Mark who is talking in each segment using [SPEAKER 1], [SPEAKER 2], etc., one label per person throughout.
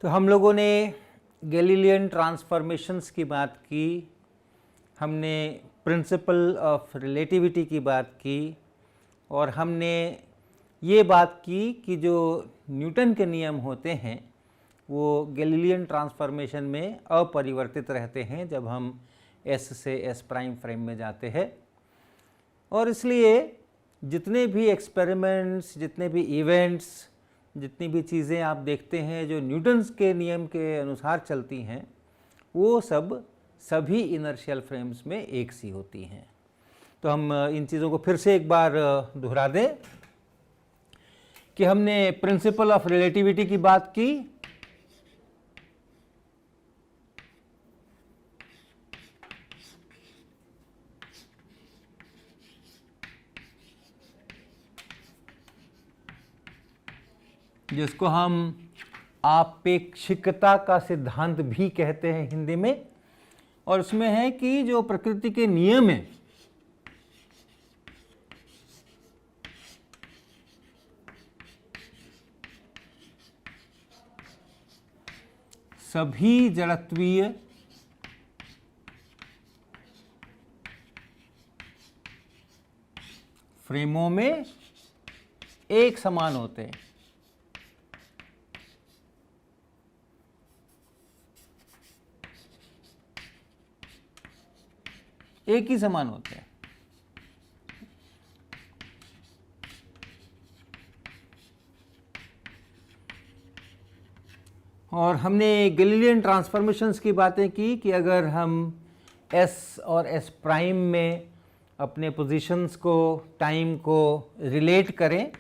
[SPEAKER 1] तो हम लोगों ने गैलीलियन ट्रांसफॉर्मेशंस की बात की, हमने प्रिंसिपल ऑफ रिलेटिविटी की बात की और हमने ये बात की कि जो न्यूटन के नियम होते हैं वो गैलीलियन ट्रांसफॉर्मेशन में अपरिवर्तित रहते हैं जब हम S से S प्राइम फ्रेम में जाते हैं। और इसलिए जितने भी एक्सपेरिमेंट्स, जितने भी इवेंट्स, जितनी भी चीज़ें आप देखते हैं जो न्यूटन्स के नियम के अनुसार चलती हैं वो सभी इनर्शियल फ्रेम्स में एक सी होती हैं। तो हम इन चीज़ों को फिर से एक बार दोहरा दें कि हमने प्रिंसिपल ऑफ रिलेटिविटी की बात की, जिसको हम आपेक्षिकता का सिद्धांत भी कहते हैं हिंदी में, और उसमें है कि जो प्रकृति के नियम हैं सभी जड़त्वीय फ्रेमों में एक समान होते हैं। एक ही समान होते हैं। और हमने गैलीलियन ट्रांसफॉर्मेशंस की बातें की कि अगर हम S और S प्राइम में अपने पोजीशंस को, टाइम को रिलेट करें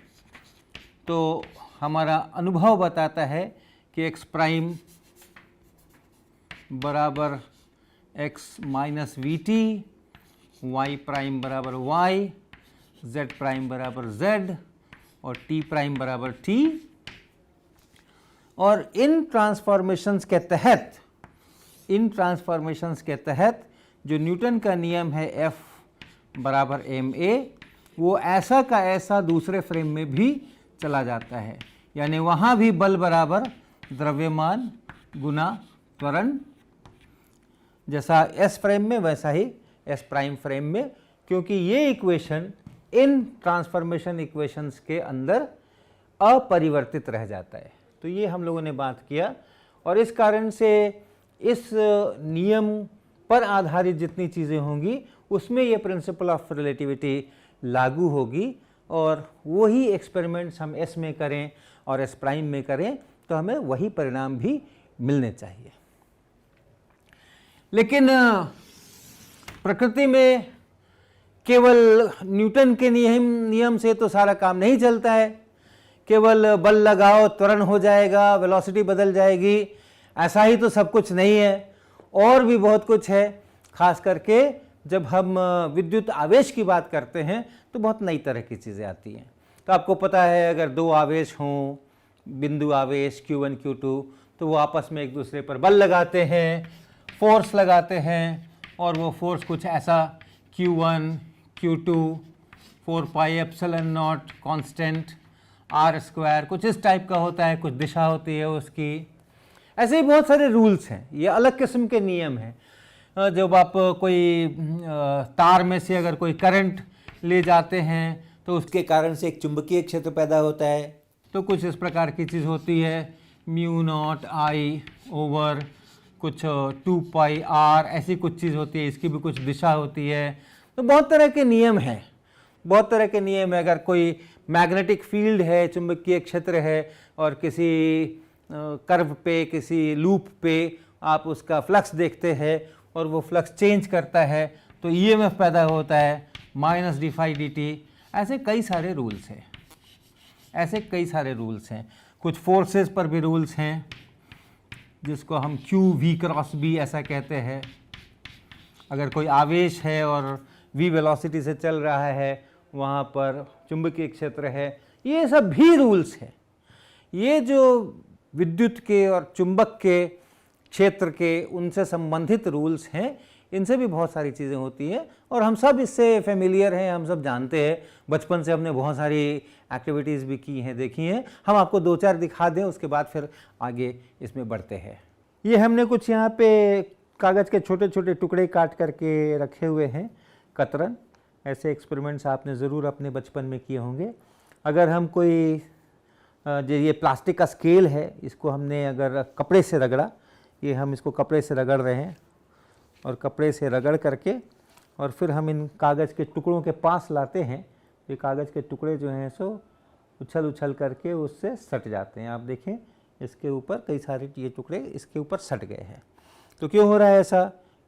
[SPEAKER 1] तो हमारा अनुभव बताता है कि x प्राइम बराबर x minus we T, y prime बराबर y, z प्राइम बराबर z और t प्राइम बराबर t। और इन ट्रांसफॉर्मेशंस के तहत जो न्यूटन का नियम है F बराबर ma, वो ऐसा का ऐसा दूसरे फ्रेम में भी चला जाता है। यानी वहाँ भी बल बराबर द्रव्यमान गुना त्वरण, जैसा S फ्रेम में वैसा ही S प्राइम फ्रेम में, क्योंकि ये इक्वेशन इन ट्रांसफॉर्मेशन इक्वेशंस के अंदर अपरिवर्तित रह जाता है। तो ये हम लोगों ने बात किया और इस कारण से इस नियम पर आधारित जितनी चीज़ें होंगी उसमें ये प्रिंसिपल ऑफ रिलेटिविटी लागू होगी और वही एक्सपेरिमेंट्स हम S में करें और S प्राइम में करें तो हमें वही परिणाम भी मिलने चाहिए। लेकिन प्रकृति में केवल न्यूटन के नियम से तो सारा काम नहीं चलता है। केवल बल लगाओ त्वरण हो जाएगा, वेलोसिटी बदल जाएगी, ऐसा ही तो सब कुछ नहीं है, और भी बहुत कुछ है। खास करके जब हम विद्युत आवेश की बात करते हैं तो बहुत नई तरह की चीज़ें आती हैं। तो आपको पता है अगर दो आवेश हों, बिंदु आवेश Q1 Q2, तो वो आपस में एक दूसरे पर बल लगाते हैं, फोर्स लगाते हैं, और वो फोर्स कुछ ऐसा Q1 Q2 4 pi epsilon not constant R square कुछ इस टाइप का होता है, कुछ दिशा होती है उसकी। ऐसे ही बहुत सारे रूल्स हैं, ये अलग किस्म के नियम हैं। जब आप कोई तार में से अगर कोई करंट ले जाते हैं तो उसके कारण से एक चुंबकीय क्षेत्र पैदा होता है। तो कुछ इस प्रकार की चीज़ होती है, म्यू नॉट आई ओवर कुछ 2 पाई R, ऐसी कुछ चीज़ होती है, इसकी भी कुछ दिशा होती है। तो बहुत तरह के नियम हैं, बहुत तरह के नियम है। अगर कोई मैग्नेटिक फील्ड है, चुंबकीय क्षेत्र है, और किसी कर्व पे, किसी लूप पे आप उसका फ्लक्स देखते हैं और वो फ्लक्स चेंज करता है तो ईएमएफ पैदा होता है minus d phi d t. ऐसे कई सारे रूल्स हैं, ऐसे कई सारे रूल्स हैं। कुछ फोर्सेस पर भी रूल्स हैं जिसको हम Q V क्रॉस B ऐसा कहते हैं। अगर कोई आवेश है और V वेलोसिटी से चल रहा है, वहाँ पर चुंबकीय क्षेत्र है, ये सब भी रूल्स हैं। ये जो विद्युत के और चुंबक के क्षेत्र के उनसे संबंधित रूल्स हैं, इनसे भी बहुत सारी चीज़ें होती हैं और हम सब इससे फेमिलियर हैं, हम सब जानते हैं। बचपन से हमने बहुत सारी एक्टिविटीज़ भी की हैं, देखी हैं। हम आपको 2-4 दिखा दें, उसके बाद फिर आगे इसमें बढ़ते हैं। ये हमने कुछ यहाँ पे कागज़ के छोटे छोटे टुकड़े काट करके रखे हुए हैं, कतरन। ऐसे एक्सपेरिमेंट्स आपने ज़रूर अपने बचपन में किए होंगे। अगर हम कोई जो ये प्लास्टिक का स्केल है, इसको हमने अगर कपड़े से रगड़ा, ये हम इसको कपड़े से रगड़ रहे हैं और कपड़े से रगड़ करके और फिर हम इन कागज़ के टुकड़ों के पास लाते हैं, ये कागज़ के टुकड़े जो हैं सो उछल उछल करके उससे सट जाते हैं। आप देखें इसके ऊपर कई सारे ये टुकड़े इसके ऊपर सट गए हैं। तो क्यों हो रहा है ऐसा?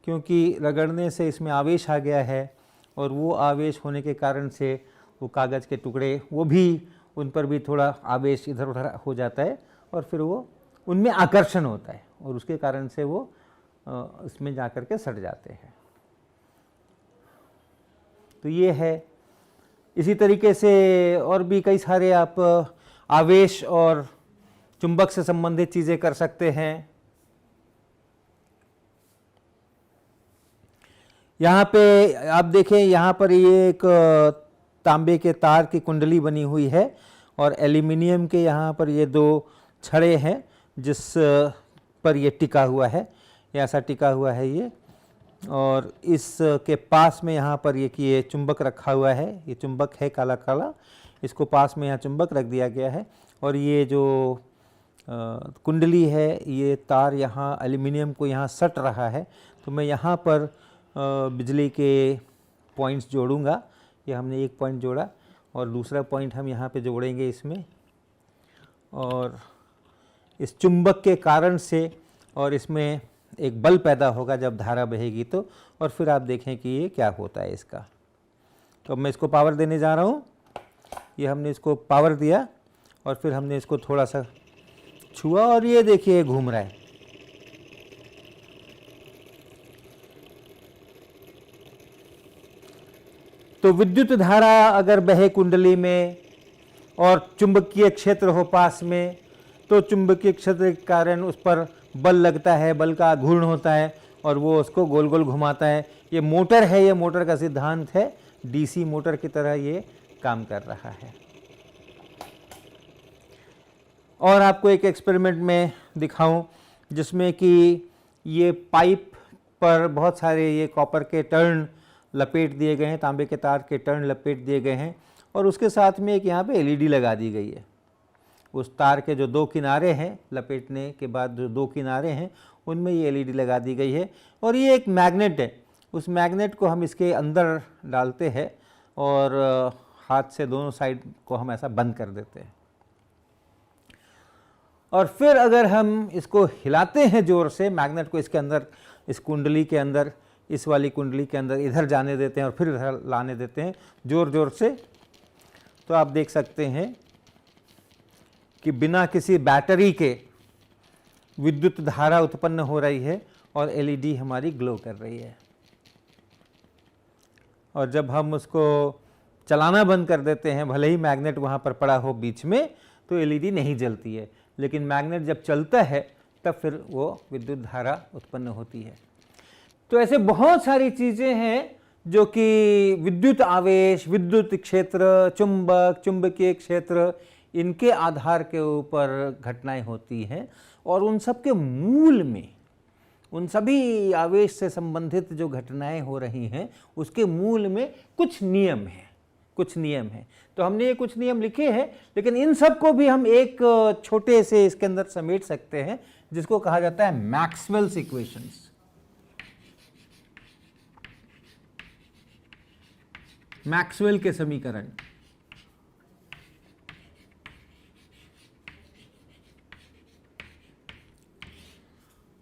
[SPEAKER 1] क्योंकि रगड़ने से इसमें आवेश आ गया है और वो आवेश होने के कारण से वो कागज़ के टुकड़े, वो भी, उन पर भी थोड़ा आवेश इधर उधर हो जाता है और फिर वो उनमें आकर्षण होता है और उसके कारण से वो इसमें जा कर के सट जाते हैं। तो ये है। इसी तरीके से और भी कई सारे आप आवेश और चुंबक से संबंधित चीज़ें कर सकते हैं। यहाँ पे आप देखें, यहाँ पर ये एक तांबे के तार की कुंडली बनी हुई है और एल्यूमिनियम के यहाँ पर ये 2 छड़े हैं जिस पर ये टिका हुआ है, ऐसा टिका हुआ है ये। और इसके पास में यहाँ पर ये चुंबक रखा हुआ है, ये चुंबक है काला काला, इसको पास में यहाँ चुंबक रख दिया गया है और ये जो कुंडली है, ये तार यहाँ एल्यूमिनियम को यहाँ सट रहा है। तो मैं यहाँ पर बिजली के पॉइंट्स जोड़ूंगा। ये हमने एक पॉइंट जोड़ा और दूसरा पॉइंट हम यहाँ पे जोड़ेंगे इसमें, और इस चुंबक के कारण से और इसमें एक बल पैदा होगा जब धारा बहेगी तो, और फिर आप देखें कि ये क्या होता है इसका। तो अब मैं इसको पावर देने जा रहा हूँ। ये हमने इसको पावर दिया और फिर हमने इसको थोड़ा सा छुआ और ये देखिए घूम रहा है। तो विद्युत धारा अगर बहे कुंडली में और चुंबकीय क्षेत्र हो पास में, तो चुंबकीय क्षेत्र के कारण उस पर बल लगता है, बल का घूर्ण होता है और वो उसको गोल गोल घुमाता है। ये मोटर है, ये मोटर का सिद्धांत है, डीसी मोटर की तरह ये काम कर रहा है। और आपको एक एक्सपेरिमेंट में दिखाऊं जिसमें कि ये पाइप पर बहुत सारे ये कॉपर के टर्न लपेट दिए गए हैं, तांबे के तार के टर्न लपेट दिए गए हैं और उसके साथ में एक यहाँ पे एलईडी लगा दी गई है। उस तार के जो 2 किनारे हैं, लपेटने के बाद जो 2 किनारे हैं, उनमें ये एलईडी लगा दी गई है और ये एक मैग्नेट है। उस मैग्नेट को हम इसके अंदर डालते हैं और हाथ से दोनों साइड को हम ऐसा बंद कर देते हैं और फिर अगर हम इसको हिलाते हैं ज़ोर से, मैग्नेट को इसके अंदर, इस कुंडली के अंदर, इस वाली कुंडली के अंदर इधर जाने देते हैं और फिर इधर लाने देते हैं ज़ोर ज़ोर से, तो आप देख सकते हैं कि बिना किसी बैटरी के विद्युत धारा उत्पन्न हो रही है और एलईडी हमारी ग्लो कर रही है। और जब हम उसको चलाना बंद कर देते हैं, भले ही मैग्नेट वहाँ पर पड़ा हो बीच में, तो एलईडी नहीं जलती है, लेकिन मैग्नेट जब चलता है तब फिर वो विद्युत धारा उत्पन्न होती है। तो ऐसे बहुत सारी चीज़ें हैं जो कि विद्युत आवेश, विद्युत क्षेत्र, चुंबक, चुंबकीय क्षेत्र, इनके आधार के ऊपर घटनाएं होती हैं और उन सब के मूल में, उन सभी आवेश से संबंधित जो घटनाएं हो रही हैं उसके मूल में कुछ नियम हैं, कुछ नियम हैं। तो हमने ये कुछ नियम लिखे हैं, लेकिन इन सब को भी हम एक छोटे से इसके अंदर समेट सकते हैं जिसको कहा जाता है मैक्सवेल्स इक्वेशंस। मैक्सवेल के समीकरण।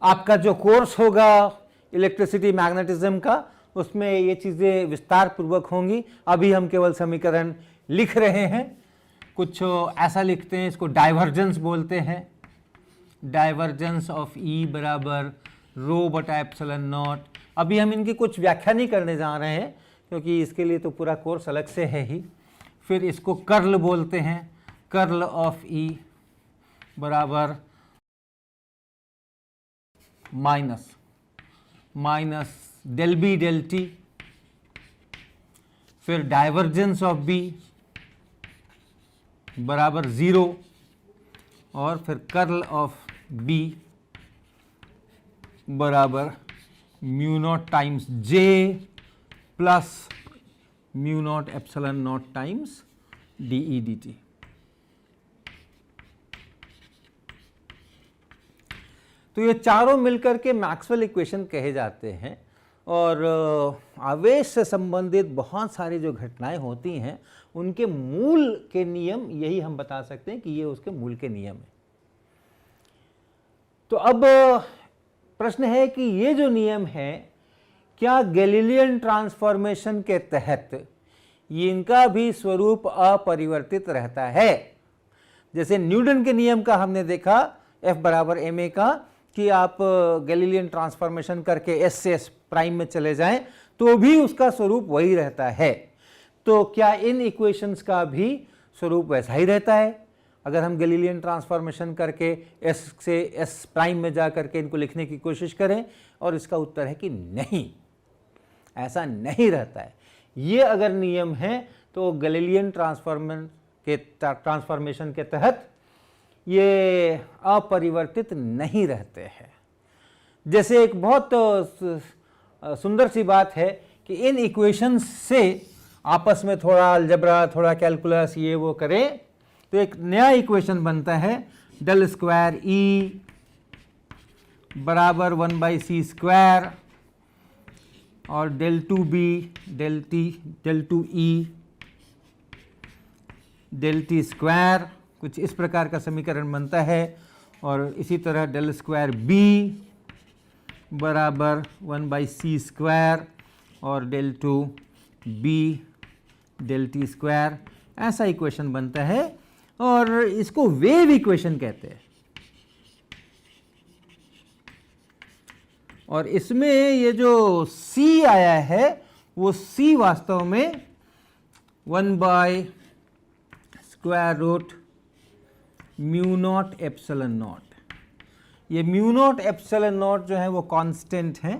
[SPEAKER 1] आपका जो कोर्स होगा इलेक्ट्रिसिटी मैग्नेटिज्म का, उसमें ये चीज़ें विस्तार पूर्वक होंगी। अभी हम केवल समीकरण लिख रहे हैं। कुछ ऐसा लिखते हैं, इसको डाइवर्जेंस बोलते हैं। डाइवर्जेंस ऑफ ई बराबर रो बटा एप्सिलॉन नॉट। अभी हम इनकी कुछ व्याख्या नहीं करने जा रहे हैं क्योंकि इसके लिए तो पूरा कोर्स अलग से है ही। फिर इसको कर्ल बोलते हैं। कर्ल ऑफ ई बराबर minus del B del T, फिर डाइवर्जेंस ऑफ बी बराबर 0 और फिर कर्ल ऑफ बी बराबर mu naught times J plus mu naught epsilon naught times D E D T. तो ये चारों मिलकर के मैक्सवेल इक्वेशन कहे जाते हैं और आवेश से संबंधित बहुत सारी जो घटनाएं होती हैं उनके मूल के नियम यही हम बता सकते हैं कि ये उसके मूल के नियम है। तो अब प्रश्न है कि ये जो नियम है क्या गैलीलियन ट्रांसफॉर्मेशन के तहत ये इनका भी स्वरूप अपरिवर्तित रहता है? जैसे न्यूटन के नियम का हमने देखा F बराबर ma का कि आप गैलीलियन ट्रांसफॉर्मेशन करके S से S प्राइम में चले जाएं तो भी उसका स्वरूप वही रहता है। तो क्या इन इक्वेशंस का भी स्वरूप वैसा ही रहता है अगर हम गैलीलियन ट्रांसफॉर्मेशन करके S से S प्राइम में जा करके इनको लिखने की कोशिश करें? और इसका उत्तर है कि नहीं, ऐसा नहीं रहता है। ये अगर नियम है तो गैलीलियन ट्रांसफॉर्मेशन के तहत ये अपरिवर्तित नहीं रहते हैं। जैसे एक बहुत सुंदर सी बात है कि इन इक्वेशंस से आपस में थोड़ा अलजेब्रा, थोड़ा कैलकुलस ये वो करें तो एक नया इक्वेशन बनता है डेल स्क्वायर ई बराबर 1/c स्क्वायर और del 2b del t del 2e del t square, कुछ इस प्रकार का समीकरण बनता है। और इसी तरह डेल स्क्वायर b बराबर 1/c स्क्वायर और del 2b del t square, ऐसा इक्वेशन बनता है और इसको वेव इक्वेशन कहते हैं। और इसमें ये जो c आया है वो c वास्तव में 1/√μ नॉट एप्सिलॉन नॉट, ये म्यू नॉट एप्सिलॉन नॉट जो है वो कांस्टेंट है,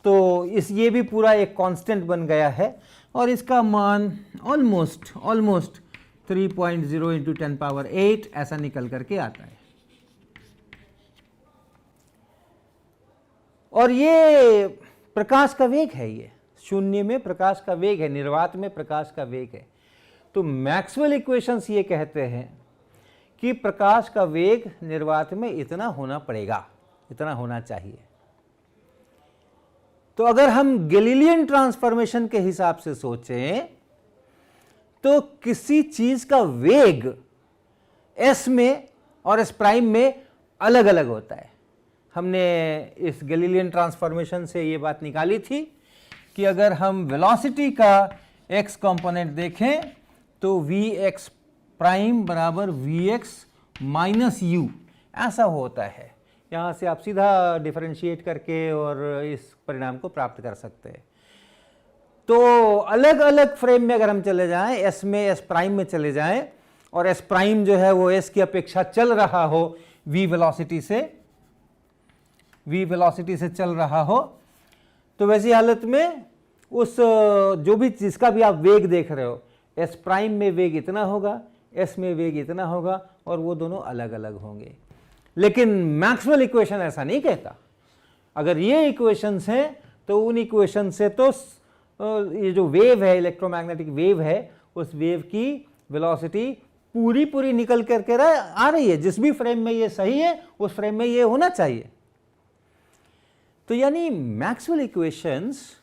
[SPEAKER 1] तो ये भी पूरा एक कांस्टेंट बन गया है और इसका मान ऑलमोस्ट 3.0 इंटू 10⁸ ऐसा निकल करके आता है। और ये प्रकाश का वेग है, ये शून्य में प्रकाश का वेग है, निर्वात में प्रकाश का वेग है। तो मैक्सवेल इक्वेशंस ये कहते हैं कि प्रकाश का वेग निर्वात में इतना होना पड़ेगा, इतना होना चाहिए। तो अगर हम गैलीलियन ट्रांसफॉर्मेशन के हिसाब से सोचें तो किसी चीज का वेग s में और s प्राइम में अलग अलग होता है। हमने इस गैलीलियन ट्रांसफॉर्मेशन से ये बात निकाली थी कि अगर हम वेलोसिटी का x कंपोनेंट देखें तो vx प्राइम बराबर vx माइनस u ऐसा होता है। यहाँ से आप सीधा डिफरेंशिएट करके और इस परिणाम को प्राप्त कर सकते हैं। तो अलग अलग फ्रेम में अगर हम चले जाएं, s में s प्राइम में चले जाएं और s प्राइम जो है वो s की अपेक्षा चल रहा हो v वेलोसिटी से चल रहा हो, तो वैसी हालत में उस जो भी जिसका भी आप वेग देख रहे हो s प्राइम में वेग इतना होगा, s में वेग इतना होगा और वो दोनों अलग अलग होंगे। लेकिन मैक्सवेल इक्वेशन ऐसा नहीं कहता। अगर ये इक्वेशंस हैं तो उन इक्वेशन से तो ये जो वेव है, इलेक्ट्रोमैग्नेटिक वेव है, उस वेव की वेलोसिटी पूरी निकल करके आ रही है। जिस भी फ्रेम में ये सही है उस फ्रेम में ये होना चाहिए। तो यानी मैक्सवेल इक्वेशंस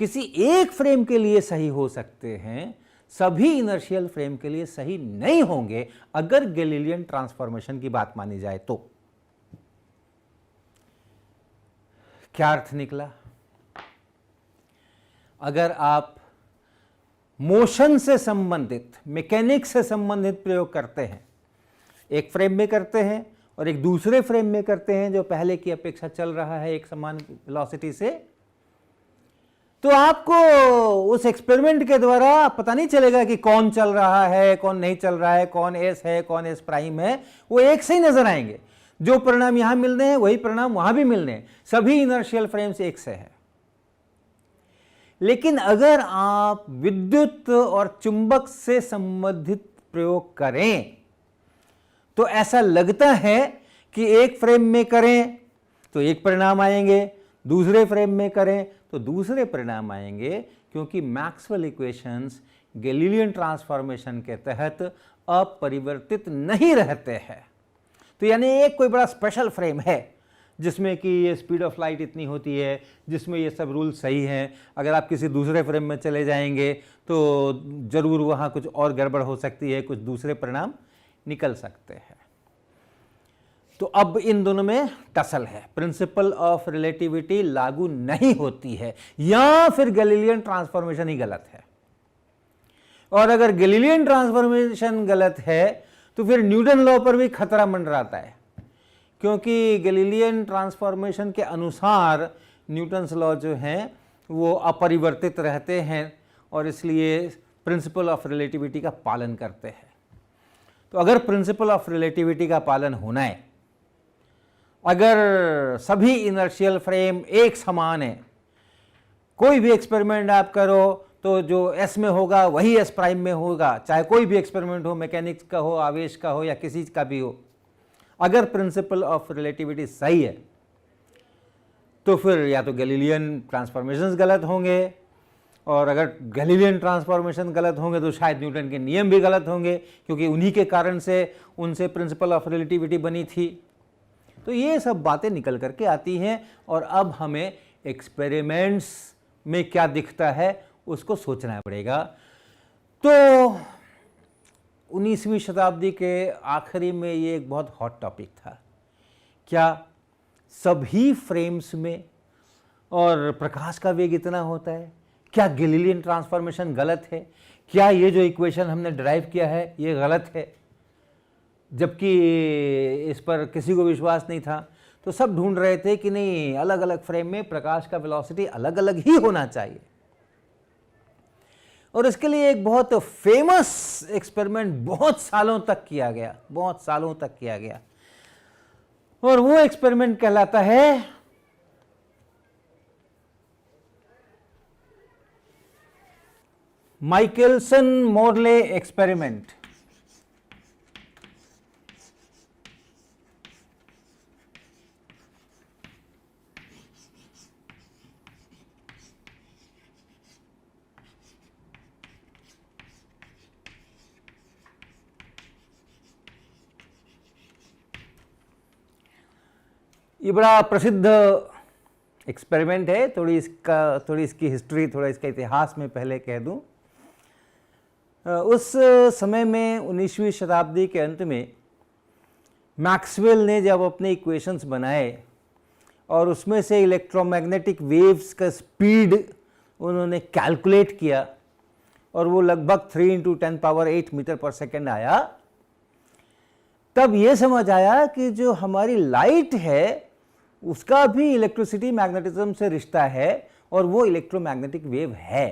[SPEAKER 1] किसी एक फ्रेम के लिए सही हो सकते हैं, सभी इनर्शियल फ्रेम के लिए सही नहीं होंगे अगर गैलीलियन ट्रांसफॉर्मेशन की बात मानी जाए तो। क्या अर्थ निकला? अगर आप मोशन से संबंधित, मैकेनिक्स से संबंधित प्रयोग करते हैं, एक फ्रेम में करते हैं और एक दूसरे फ्रेम में करते हैं जो पहले की अपेक्षा चल रहा है एक समान वेलोसिटी से, तो आपको उस एक्सपेरिमेंट के द्वारा पता नहीं चलेगा कि कौन चल रहा है, कौन नहीं चल रहा है, कौन एस है, कौन एस प्राइम है। वो एक से ही नजर आएंगे। जो परिणाम यहां मिलने हैं वही परिणाम वहां भी मिलने हैं। सभी इनर्शियल फ्रेम्स एक से है। लेकिन अगर आप विद्युत और चुंबक से संबंधित प्रयोग करें तो ऐसा लगता है कि एक फ्रेम में करें तो एक परिणाम आएंगे, दूसरे फ्रेम में करें तो दूसरे परिणाम आएंगे, क्योंकि मैक्सवेल इक्वेशंस गैलीलियन ट्रांसफॉर्मेशन के तहत अपरिवर्तित नहीं रहते हैं। तो यानी एक कोई बड़ा स्पेशल फ्रेम है जिसमें कि ये स्पीड ऑफ लाइट इतनी होती है, जिसमें ये सब रूल सही हैं। अगर आप किसी दूसरे फ्रेम में चले जाएंगे तो ज़रूर वहाँ कुछ और गड़बड़ हो सकती है, कुछ दूसरे परिणाम निकल सकते हैं। तो अब इन दोनों में टसल है, प्रिंसिपल ऑफ रिलेटिविटी लागू नहीं होती है, या फिर गैलीलियन ट्रांसफॉर्मेशन ही गलत है। और अगर गैलीलियन ट्रांसफॉर्मेशन गलत है तो फिर न्यूटन लॉ पर भी खतरा मंडराता है, क्योंकि गैलीलियन ट्रांसफॉर्मेशन के अनुसार न्यूटन्स लॉ जो हैं वो अपरिवर्तित रहते हैं और इसलिए प्रिंसिपल ऑफ रिलेटिविटी का पालन करते हैं। तो अगर प्रिंसिपल ऑफ रिलेटिविटी का पालन होना है, अगर सभी इनर्शियल फ्रेम एक समान है, कोई भी एक्सपेरिमेंट आप करो तो जो एस में होगा वही एस प्राइम में होगा, चाहे कोई भी एक्सपेरिमेंट हो, मैकेनिक्स का हो, आवेश का हो या किसी का भी हो। अगर प्रिंसिपल ऑफ रिलेटिविटी सही है तो फिर या तो गैलीलियन ट्रांसफॉर्मेशंस गलत होंगे, और अगर गैलीलियन ट्रांसफॉर्मेशन गलत होंगे तो शायद न्यूटन के नियम भी गलत होंगे, क्योंकि उन्हीं के कारण से उनसे प्रिंसिपल ऑफ रिलेटिविटी बनी थी। तो ये सब बातें निकल करके आती हैं, और अब हमें एक्सपेरिमेंट्स में क्या दिखता है उसको सोचना पड़ेगा। तो 19वीं शताब्दी के आखिरी में ये एक बहुत हॉट टॉपिक था, क्या सभी फ्रेम्स में और प्रकाश का वेग इतना होता है? क्या गैलीलियन ट्रांसफॉर्मेशन गलत है? क्या ये जो इक्वेशन हमने डिराइव किया है ये गलत है? जबकि इस पर किसी को विश्वास नहीं था, तो सब ढूंढ रहे थे कि नहीं, अलग अलग फ्रेम में प्रकाश का वेलोसिटी अलग अलग ही होना चाहिए। और इसके लिए एक बहुत फेमस एक्सपेरिमेंट बहुत सालों तक किया गया, और वो एक्सपेरिमेंट कहलाता है माइकलसन मोरले एक्सपेरिमेंट। ये बड़ा प्रसिद्ध एक्सपेरिमेंट है। थोड़ी इसकी हिस्ट्री, थोड़ा इसका इतिहास में पहले कह दूं। उस समय में 19वीं शताब्दी के अंत में मैक्सवेल ने जब अपने इक्वेशंस बनाए और उसमें से इलेक्ट्रोमैग्नेटिक वेव्स का स्पीड उन्होंने कैलकुलेट किया, और वो लगभग 3 × 10⁸ मीटर पर सेकेंड आया, तब ये समझ आया कि जो हमारी लाइट है उसका भी इलेक्ट्रिसिटी मैग्नेटिज्म से रिश्ता है, और वो इलेक्ट्रोमैग्नेटिक वेव है।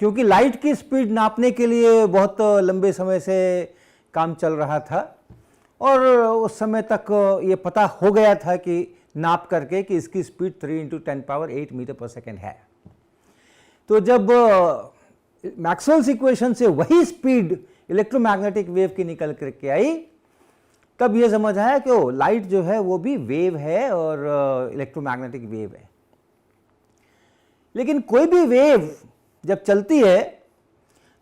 [SPEAKER 1] क्योंकि लाइट की स्पीड नापने के लिए बहुत लंबे समय से काम चल रहा था, और उस समय तक ये पता हो गया था कि नाप करके कि इसकी स्पीड 3 × 10⁸ मीटर पर सेकेंड है। तो जब मैक्सवेल्स इक्वेशन से वही स्पीड इलेक्ट्रोमैग्नेटिक वेव की निकल करके आई, तब ये समझ आया कि लाइट जो है वो भी वेव है और इलेक्ट्रोमैग्नेटिक वेव है। लेकिन कोई भी वेव जब चलती है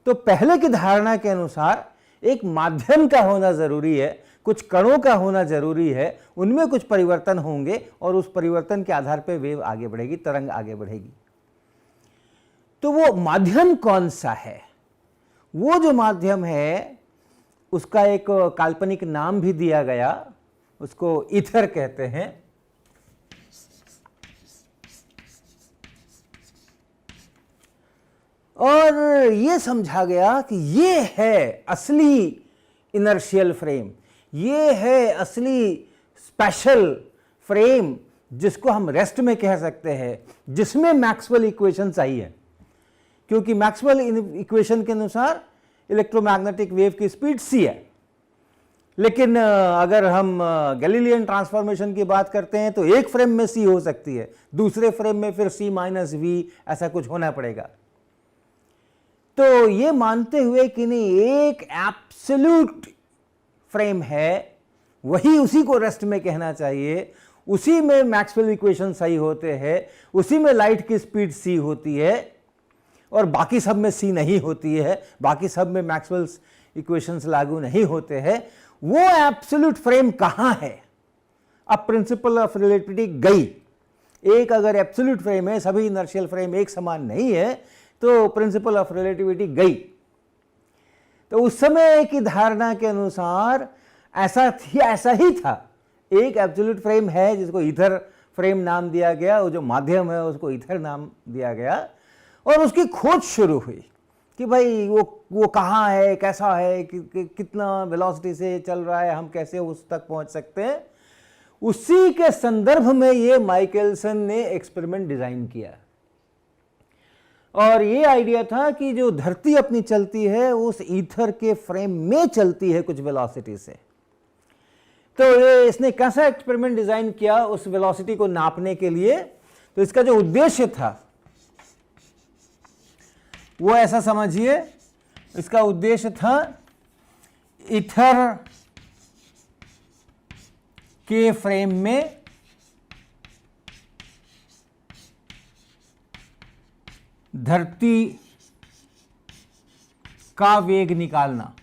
[SPEAKER 1] तो पहले की धारणा के अनुसार एक माध्यम का होना जरूरी है, कुछ कणों का होना जरूरी है, उनमें कुछ परिवर्तन होंगे और उस परिवर्तन के आधार पर वेव आगे बढ़ेगी, तरंग आगे बढ़ेगी। तो वो माध्यम कौन सा है? वो जो माध्यम है उसका एक काल्पनिक नाम भी दिया गया, उसको ईथर कहते हैं। और ये समझा गया कि ये है असली इनर्शियल फ्रेम, ये है असली स्पेशल फ्रेम जिसको हम रेस्ट में कह सकते हैं, जिसमें मैक्सवेल इक्वेशन चाहिए। क्योंकि मैक्सवेल इक्वेशन के अनुसार इलेक्ट्रोमैग्नेटिक वेव की स्पीड c है, लेकिन अगर हम गैलीलियन ट्रांसफॉर्मेशन की बात करते हैं तो एक फ्रेम में सी हो सकती है, दूसरे फ्रेम में फिर सी माइनस वी ऐसा कुछ होना पड़ेगा। तो ये मानते हुए कि नहीं एक एब्सोल्यूट फ्रेम है, वही उसी को रेस्ट में कहना चाहिए, उसी में मैक्सवेल इक्वेशन सही होते हैं, उसी में लाइट की स्पीड सी होती है और बाकी सब में सी नहीं होती है, बाकी सब में मैक्सवेल्स इक्वेशंस लागू नहीं होते हैं, वो एब्सोल्यूट फ्रेम कहां है? अब प्रिंसिपल ऑफ रिलेटिविटी गई। एक अगर एब्सोल्यूट फ्रेम है, सभी इनर्शियल फ्रेम एक समान नहीं है, तो प्रिंसिपल ऑफ रिलेटिविटी गई। तो उस समय की धारणा के अनुसार ऐसा ही था, एक एब्सोल्यूट फ्रेम है जिसको ईथर फ्रेम नाम दिया गया, वो जो माध्यम है उसको ईथर नाम दिया गया, और उसकी खोज शुरू हुई कि भाई वो कहाँ है, कैसा है, कितना वेलोसिटी से चल रहा है, हम कैसे उस तक पहुंच सकते हैं। उसी के संदर्भ में ये माइकलसन ने एक्सपेरिमेंट डिजाइन किया, और ये आइडिया था कि जो धरती अपनी चलती है उस ईथर के फ्रेम में चलती है कुछ वेलोसिटी से। तो ये इसने कैसा एक्सपेरिमेंट डिजाइन किया उस वेलोसिटी को नापने के लिए? तो इसका जो उद्देश्य था वो ऐसा समझिए, इसका उद्देश्य था ईथर के फ्रेम में धरती का वेग निकालना।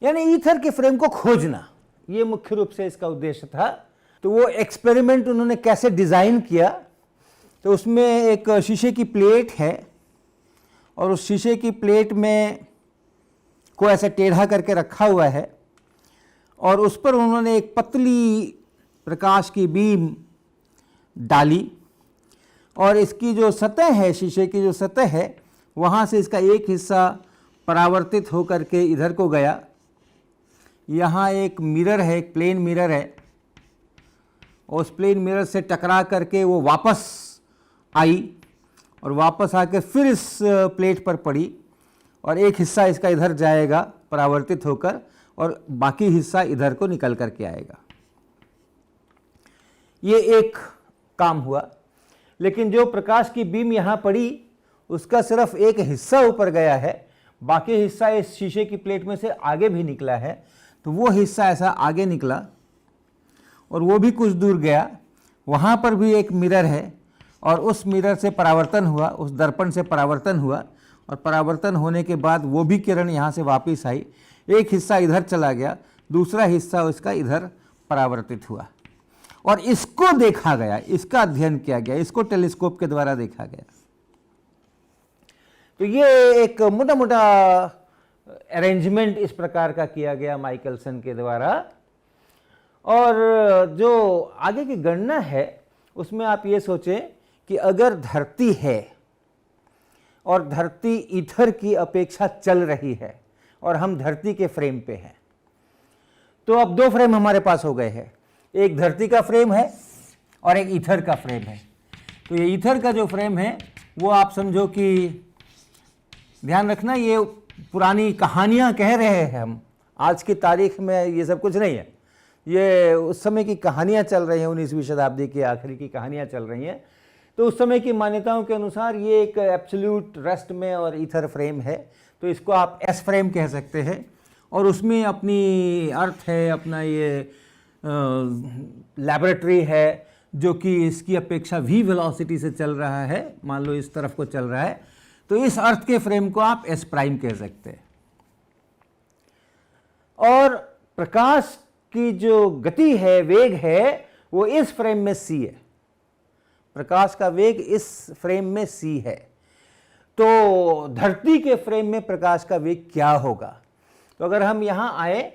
[SPEAKER 1] यानी ईथर के फ्रेम को खोजना, यह मुख्य रूप से इसका उद्देश्य था। तो वो एक्सपेरिमेंट उन्होंने कैसे डिजाइन किया? तो उसमें एक शीशे की प्लेट है, और उस शीशे की प्लेट में को ऐसे टेढ़ा करके रखा हुआ है, और उस पर उन्होंने एक पतली प्रकाश की बीम डाली, और इसकी जो सतह है, शीशे की जो सतह है, वहाँ से इसका एक हिस्सा परावर्तित होकर के इधर को गया। यहाँ एक मिरर है, एक प्लेन मिरर है, और उस प्लेन मिरर से टकरा करके वो वापस आई, और वापस आकर फिर इस प्लेट पर पड़ी, और एक हिस्सा इसका इधर जाएगा परावर्तित होकर, और बाकी हिस्सा इधर को निकल करके आएगा। ये एक काम हुआ। लेकिन जो प्रकाश की बीम यहाँ पड़ी उसका सिर्फ एक हिस्सा ऊपर गया है, बाकी हिस्सा इस शीशे की प्लेट में से आगे भी निकला है। तो वो हिस्सा ऐसा आगे निकला, और वो भी कुछ दूर गया, वहाँ पर भी एक मिरर है, और उस मिरर से परावर्तन हुआ, उस दर्पण से परावर्तन हुआ, और परावर्तन होने के बाद वो भी किरण यहाँ से वापस आई, एक हिस्सा इधर चला गया, दूसरा हिस्सा उसका इधर परावर्तित हुआ, और इसको देखा गया, इसका अध्ययन किया गया, इसको टेलीस्कोप के द्वारा देखा गया। तो ये एक मोटा मोटा अरेंजमेंट इस प्रकार का किया गया माइकलसन के द्वारा। और जो आगे की गणना है उसमें आप ये सोचें कि अगर धरती है और धरती ईथर की अपेक्षा चल रही है और हम धरती के फ्रेम पे हैं, तो अब दो फ्रेम हमारे पास हो गए हैं, एक धरती का फ्रेम है और एक ईथर का फ्रेम है। तो ये ईथर का जो फ्रेम है वो आप समझो कि, ध्यान रखना ये पुरानी कहानियाँ कह रहे हैं हम, आज की तारीख में ये सब कुछ नहीं है, ये उस समय की कहानियाँ चल रही हैं, 19वीं शताब्दी के आखिरी की कहानियाँ चल रही हैं। तो उस समय की मान्यताओं के अनुसार ये एक एब्सोल्यूट रेस्ट में और ईथर फ्रेम है, तो इसको आप एस फ्रेम कह सकते हैं, और उसमें अपनी अर्थ है, अपना ये लैबोरेटरी है जो कि इसकी अपेक्षा वी वेलोसिटी से चल रहा है, मान लो इस तरफ को चल रहा है, तो इस अर्थ के फ्रेम को आप एस प्राइम कह सकते हैं। और प्रकाश की जो गति है, वेग है, वो इस फ्रेम में सी है, प्रकाश का वेग इस फ्रेम में सी है। तो धरती के फ्रेम में प्रकाश का वेग क्या होगा? तो अगर हम यहाँ आए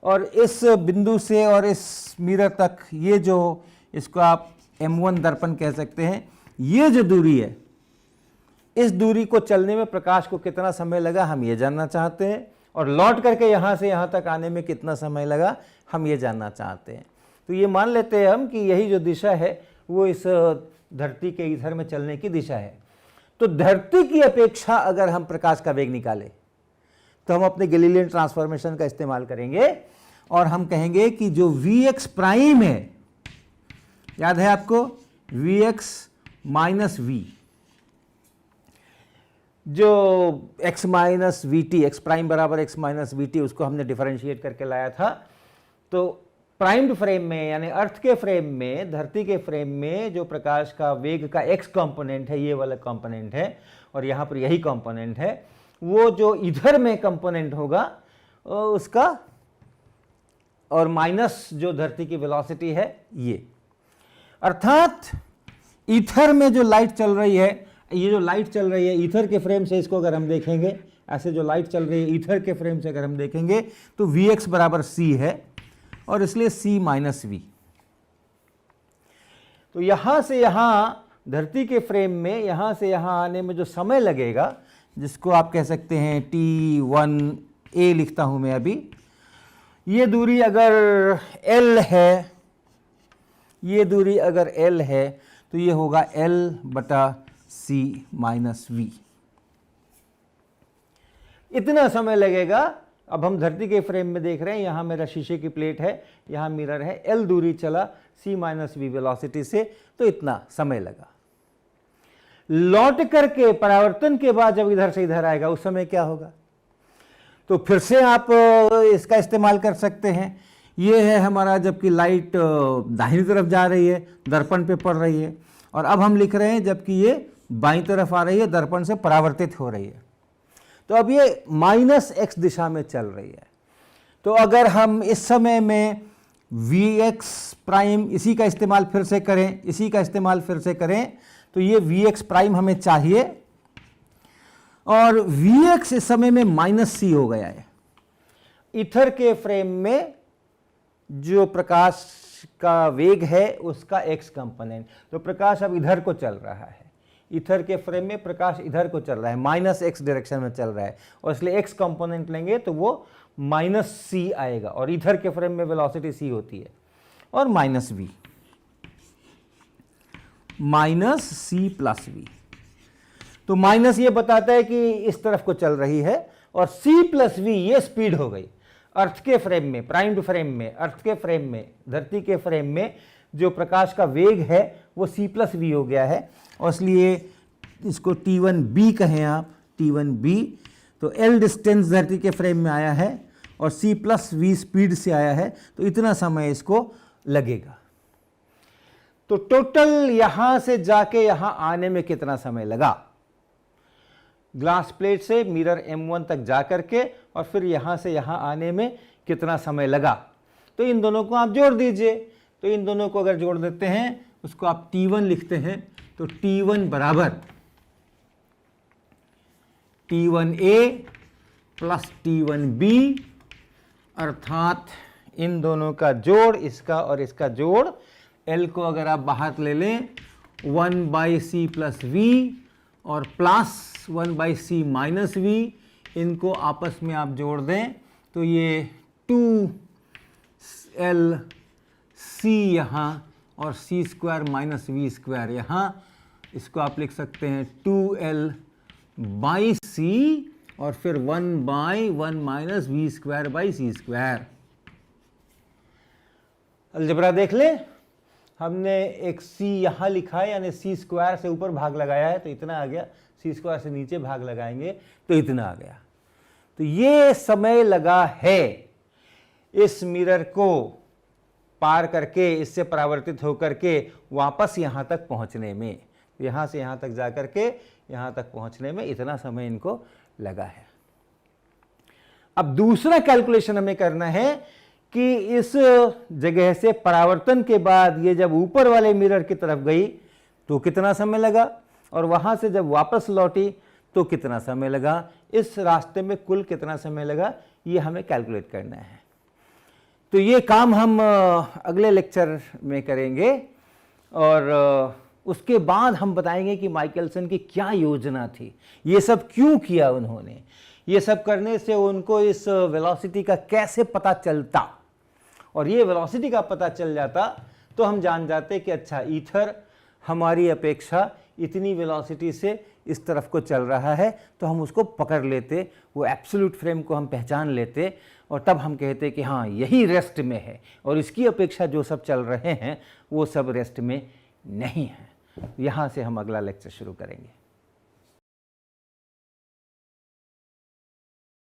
[SPEAKER 1] और इस बिंदु से और इस मिरर तक, ये जो इसको आप M1 दर्पण कह सकते हैं, ये जो दूरी है, इस दूरी को चलने में प्रकाश को कितना समय लगा हम ये जानना चाहते हैं, और लौट करके यहाँ से यहाँ तक आने में कितना समय लगा हम ये जानना चाहते हैं। तो ये मान लेते हैं हम कि यही जो दिशा है वो इस धरती के ईथर में चलने की दिशा है। तो धरती की अपेक्षा अगर हम प्रकाश का वेग निकालें तो हम अपने गैलीलियन ट्रांसफॉर्मेशन का इस्तेमाल करेंगे और हम कहेंगे कि जो Vx प्राइम है, याद है आपको, Vx माइनस v, जो x minus we T, ex prime बराबर x माइनस वी टी, उसको हमने डिफरेंशिएट करके लाया था। तो प्राइम्ड फ्रेम में यानी अर्थ के फ्रेम में, धरती के फ्रेम में जो प्रकाश का वेग का x कंपोनेंट है, ये वाला कंपोनेंट है, और यहाँ पर यही कंपोनेंट है, वो जो इधर में कंपोनेंट होगा उसका, और माइनस जो धरती की वेलोसिटी है ये, अर्थात ईथर में जो लाइट चल रही है, ये जो लाइट चल रही है ईथर के फ्रेम से, इसको अगर हम देखेंगे ऐसे, जो लाइट चल रही है ईथर के फ्रेम से अगर हम देखेंगे तो Vx बराबर c है, और इसलिए c माइनस वी। तो यहां से यहां धरती के फ्रेम में यहां से यहां आने में जो समय लगेगा, जिसको आप कह सकते हैं t1a लिखता हूं मैं अभी, ये दूरी अगर l है, ये दूरी अगर l है तो ये होगा l बटा c माइनस v। इतना समय लगेगा। अब हम धरती के फ्रेम में देख रहे हैं, यहां मेरा शीशे की प्लेट है, यहां मिरर है, l दूरी चला c माइनस वी वेलोसिटी से, तो इतना समय लगा। लौट करके परावर्तन के बाद जब इधर से इधर आएगा उस समय क्या होगा, तो फिर से आप इसका इस्तेमाल कर सकते हैं। ये है हमारा, जबकि लाइट दाहिनी तरफ जा रही है, दर्पण पे पड़ रही है, और अब हम लिख रहे हैं जबकि ये बाईं तरफ आ रही है, दर्पण से परावर्तित हो रही है। तो अब ये माइनस x दिशा में चल रही है। तो अगर हम इस समय में Vx प्राइम इसी का इस्तेमाल फिर से करें, इसी का इस्तेमाल फिर से करें, तो ये Vx प्राइम हमें चाहिए, और Vx इस समय में माइनस c हो गया है। ईथर के फ्रेम में जो प्रकाश का वेग है उसका x कंपोनेंट, तो प्रकाश अब इधर को चल रहा है, ईथर के फ्रेम में प्रकाश इधर को चल रहा है, माइनस x डायरेक्शन में चल रहा है, और इसलिए x कंपोनेंट लेंगे तो वो माइनस c आएगा, और ईथर के फ्रेम में वेलोसिटी c होती है, और minus v, minus c plus v। तो माइनस ये बताता है कि इस तरफ को चल रही है, और c प्लस v ये स्पीड हो गई। अर्थ के फ्रेम में, प्राइम्ड फ्रेम में, अर्थ के फ्रेम में, धरती के फ्रेम में जो प्रकाश का वेग है वो c प्लस वी हो गया है, और इसलिए इसको t1b कहें आप, t1b। तो l डिस्टेंस धरती के फ्रेम में आया है और c प्लस वी स्पीड से आया है, तो इतना समय इसको लगेगा। तो टोटल यहां से जाके यहां आने में कितना समय लगा, ग्लास प्लेट से मिरर M1 तक जा करके, और फिर यहां से यहां आने में कितना समय लगा, तो इन दोनों को आप जोड़ दीजिए। तो इन दोनों को अगर जोड़ देते हैं, उसको आप t1 लिखते हैं, तो t1 बराबर t1a प्लस t1b, अर्थात इन दोनों का जोड़, इसका और इसका जोड़, l को अगर आप बाहर ले लें 1/c प्लस वी और प्लस 1/c माइनस वी, इनको आपस में आप जोड़ दें तो ये 2lc यहाँ और c square minus v square यहाँ, इसको आप लिख सकते हैं 2l/c और फिर 1/1 minus v square by c square. Algebra देख ले, हमने एक c यहाँ लिखा है, यानी c स्क्वायर से ऊपर भाग लगाया है तो इतना आ गया, c स्क्वायर से नीचे भाग लगाएंगे तो इतना आ गया। तो ये समय लगा है इस मिरर को पार करके, इससे परावर्तित होकर के वापस यहाँ तक पहुँचने में, यहाँ से यहाँ तक जा करके यहाँ तक पहुँचने में इतना समय इनको लगा है। अब दूसरा कैलकुलेशन हमें करना है कि इस जगह से परावर्तन के बाद ये जब ऊपर वाले मिरर की तरफ गई तो कितना समय लगा, और वहाँ से जब वापस लौटी तो कितना समय लगा, इस रास्ते में कुल कितना समय लगा, ये हमें कैलकुलेट करना है। तो ये काम हम अगले लेक्चर में करेंगे, और उसके बाद हम बताएंगे कि माइकलसन की क्या योजना थी, ये सब क्यों किया उन्होंने, ये सब करने से उनको इस वेलोसिटी का कैसे पता चलता, और ये वेलोसिटी का पता चल जाता तो हम जान जाते कि अच्छा ईथर हमारी अपेक्षा इतनी वेलोसिटी से इस तरफ को चल रहा है, तो हम उसको पकड़ लेते, वो एब्सोल्यूट फ्रेम को हम पहचान लेते और तब हम कहते कि हाँ यही रेस्ट में है और इसकी अपेक्षा जो सब चल रहे हैं वो सब रेस्ट में नहीं है। यहाँ से हम अगला लेक्चर शुरू करेंगे।